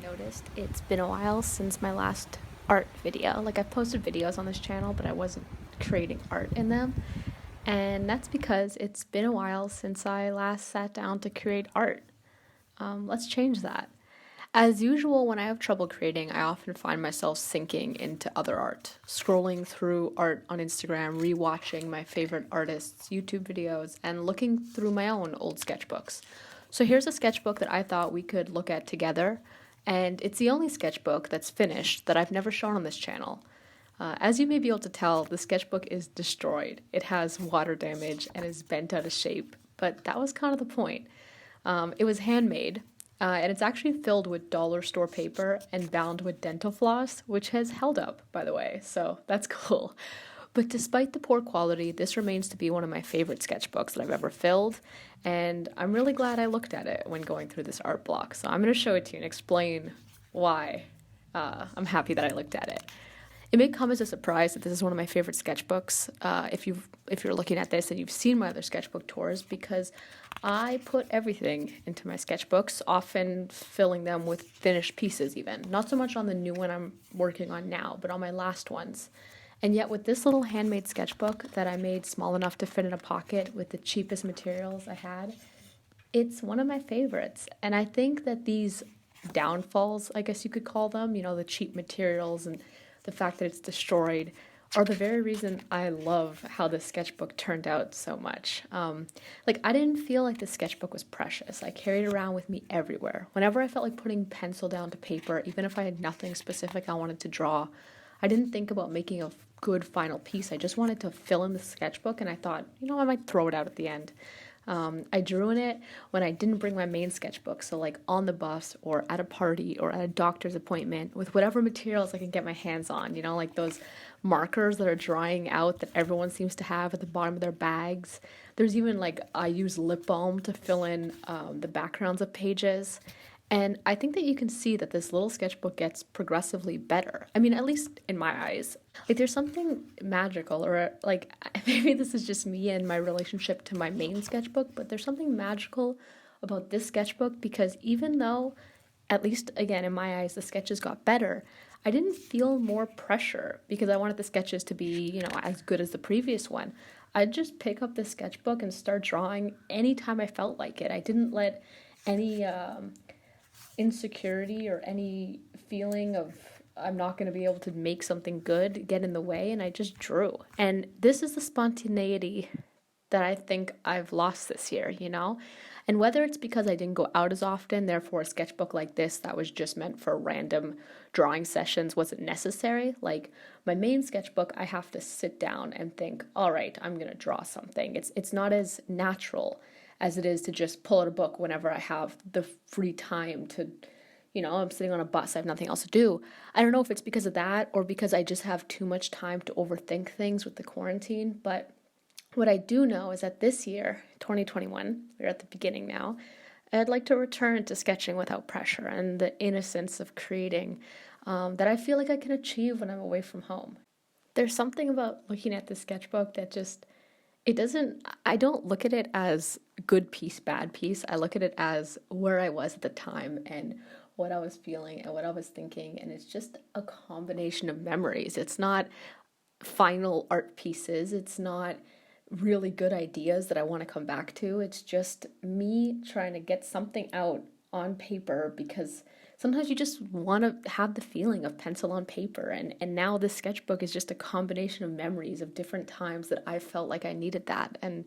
noticed it's been a while since my last art video. Like, I've posted videos on this channel, but I wasn't creating art in them. And that's because it's been a while since I last sat down to create art. Let's change that. As usual, when I have trouble creating, I often find myself sinking into other art, scrolling through art on Instagram, rewatching my favorite artists' YouTube videos, and looking through my own old sketchbooks. So here's a sketchbook that I thought we could look at together, and it's the only sketchbook that's finished that I've never shown on this channel. As you may be able to tell, the sketchbook is destroyed. It has water damage and is bent out of shape, but that was kind of the point. It was handmade, and it's actually filled with dollar store paper and bound with dental floss, which has held up, by the way, so that's cool. But despite the poor quality, this remains to be one of my favorite sketchbooks that I've ever filled, and I'm really glad I looked at it when going through this art block. So I'm going to show it to you and explain why I'm happy that I looked at it. It may come as a surprise that this is one of my favorite sketchbooks if you're looking at this and you've seen my other sketchbook tours, because I put everything into my sketchbooks, often filling them with finished pieces even. Not so much on the new one I'm working on now, but on my last ones. And yet with this little handmade sketchbook that I made small enough to fit in a pocket with the cheapest materials I had, it's one of my favorites. And I think that these downfalls, I guess you could call them, the cheap materials and the fact that it's destroyed, are the very reason I love how the sketchbook turned out so much. I didn't feel like the sketchbook was precious. I carried it around with me everywhere. Whenever I felt like putting pencil down to paper, even if I had nothing specific I wanted to draw, I didn't think about making a good final piece. I just wanted to fill in the sketchbook, and I thought, I might throw it out at the end. I drew in it when I didn't bring my main sketchbook, so like on the bus or at a party or at a doctor's appointment with whatever materials I can get my hands on, like those markers that are drying out that everyone seems to have at the bottom of their bags. There's even I use lip balm to fill in the backgrounds of pages. And I think that you can see that this little sketchbook gets progressively better. I mean, at least in my eyes. There's something magical, or maybe this is just me and my relationship to my main sketchbook, but there's something magical about this sketchbook because even though, at least again in my eyes, the sketches got better, I didn't feel more pressure because I wanted the sketches to be, as good as the previous one. I'd just pick up the sketchbook and start drawing anytime I felt like it. I didn't let any insecurity or any feeling of I'm not going to be able to make something good get in the way, and I just drew. And this is the spontaneity that I think I've lost this year, And whether it's because I didn't go out as often, therefore a sketchbook like this that was just meant for random drawing sessions wasn't necessary. Like my main sketchbook, I have to sit down and think, all right, I'm going to draw something. It's not as natural as it is to just pull out a book whenever I have the free time to, I'm sitting on a bus, I have nothing else to do. I don't know if it's because of that or because I just have too much time to overthink things with the quarantine, but what I do know is that this year, 2021, we're at the beginning now, I'd like to return to sketching without pressure and the innocence of creating that I feel like I can achieve when I'm away from home. There's something about looking at the sketchbook that just, I don't look at it as good piece, bad piece. I look at it as where I was at the time and what I was feeling and what I was thinking. And it's just a combination of memories. It's not final art pieces. It's not really good ideas that I want to come back to. It's just me trying to get something out on paper because sometimes you just want to have the feeling of pencil on paper. And now this sketchbook is just a combination of memories of different times that I felt like I needed that. And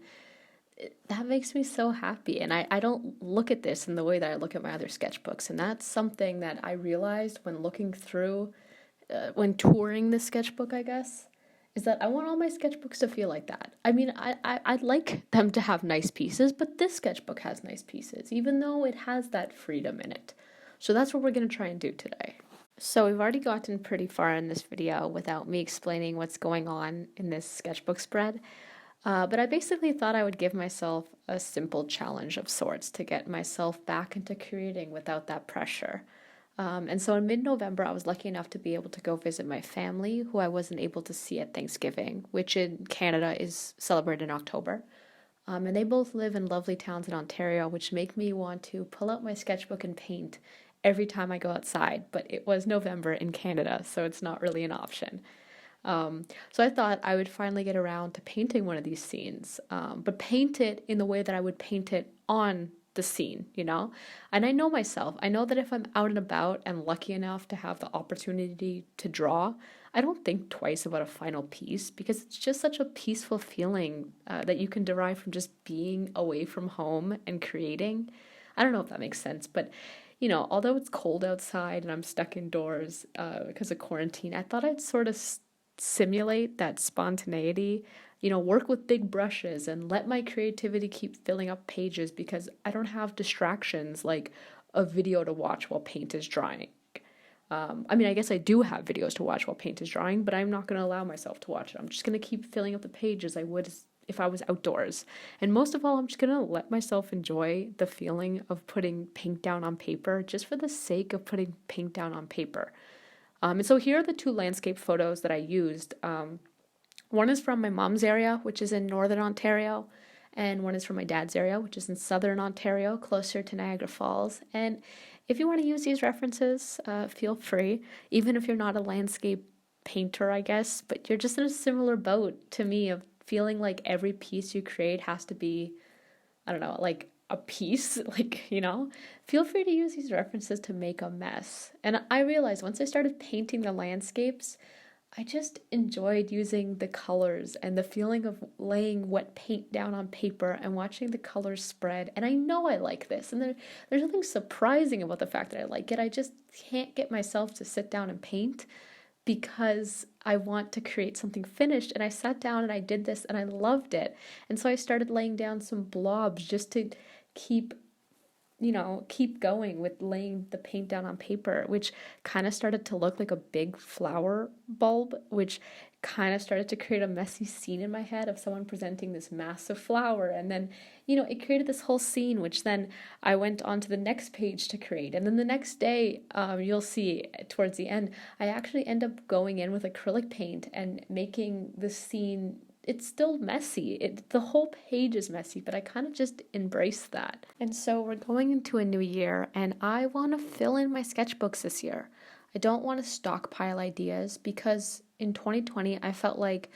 that makes me so happy. And I don't look at this in the way that I look at my other sketchbooks. And that's something that I realized when looking through, when touring this sketchbook, I guess, is that I want all my sketchbooks to feel like that. I mean, I'd like them to have nice pieces, but this sketchbook has nice pieces, even though it has that freedom in it. So that's what we're going to try and do today. So we've already gotten pretty far in this video without me explaining what's going on in this sketchbook spread. But I basically thought I would give myself a simple challenge of sorts to get myself back into creating without that pressure. And so in mid-November, I was lucky enough to be able to go visit my family, who I wasn't able to see at Thanksgiving, which in Canada is celebrated in October. And they both live in lovely towns in Ontario, which make me want to pull out my sketchbook and paint every time I go outside, but it was November in Canada, so it's not really an option. So I thought I would finally get around to painting one of these scenes, but paint it in the way that I would paint it on the scene, you know? And I know myself. I know that if I'm out and about and lucky enough to have the opportunity to draw, I don't think twice about a final piece because it's just such a peaceful feeling that you can derive from just being away from home and creating. I don't know if that makes sense, but you know, although it's cold outside and I'm stuck indoors because of quarantine, I thought I'd sort of simulate that spontaneity, you know, work with big brushes and let my creativity keep filling up pages because I don't have distractions like a video to watch while paint is drying. I mean, I guess I do have videos to watch while paint is drying, but I'm not going to allow myself to watch it. I'm just going to keep filling up the page as I would if I was outdoors. And most of all, I'm just going to let myself enjoy the feeling of putting paint down on paper just for the sake of putting paint down on paper. And so here are the two landscape photos that I used. One is from my mom's area, which is in northern Ontario, and one is from my dad's area, which is in southern Ontario, closer to Niagara Falls. And if you want to use these references, feel free, even if you're not a landscape painter, I guess, but you're just in a similar boat to me of feeling like every piece you create has to be, I don't know, like a piece, like, you know, feel free to use these references to make a mess. And I realized once I started painting the landscapes, I just enjoyed using the colors and the feeling of laying wet paint down on paper and watching the colors spread. And I know I like this. And there's nothing surprising about the fact that I like it. I just can't get myself to sit down and paint because I want to create something finished. And I sat down and I did this and I loved it. And so I started laying down some blobs just to keep going with laying the paint down on paper, which kind of started to look like a big flower bulb, which kind of started to create a messy scene in my head of someone presenting this massive flower. And then, you know, it created this whole scene, which then I went on to the next page to create. And then the next day, you'll see towards the end, I actually end up going in with acrylic paint and making the scene. It's still messy. The whole page is messy, but I kind of just embrace that. And so we're going into a new year, and I want to fill in my sketchbooks this year. I don't want to stockpile ideas because in 2020, I felt like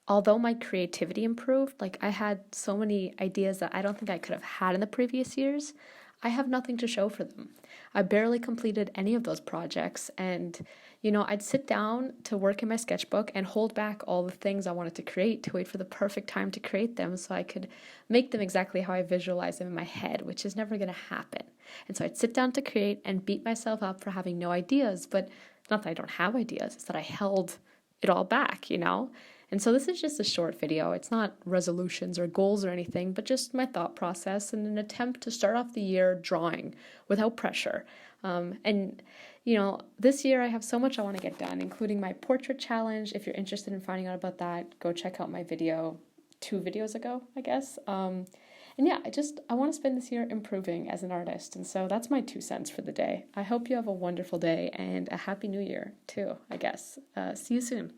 although my creativity improved, like I had so many ideas that I don't think I could have had in the previous years, I have nothing to show for them. I barely completed any of those projects, and you know, I'd sit down to work in my sketchbook and hold back all the things I wanted to create to wait for the perfect time to create them so I could make them exactly how I visualize them in my head, which is never going to happen. And so I'd sit down to create and beat myself up for having no ideas, but not that I don't have ideas, it's that I held it all back, you know? And so this is just a short video. It's not resolutions or goals or anything, but just my thought process and an attempt to start off the year drawing without pressure. And, you know, this year I have so much I want to get done, including my portrait challenge. If you're interested in finding out about that, go check out my video 2 videos ago, I guess. And yeah, I want to spend this year improving as an artist. And so that's my 2 cents for the day. I hope you have a wonderful day and a happy new year too, I guess. See you soon.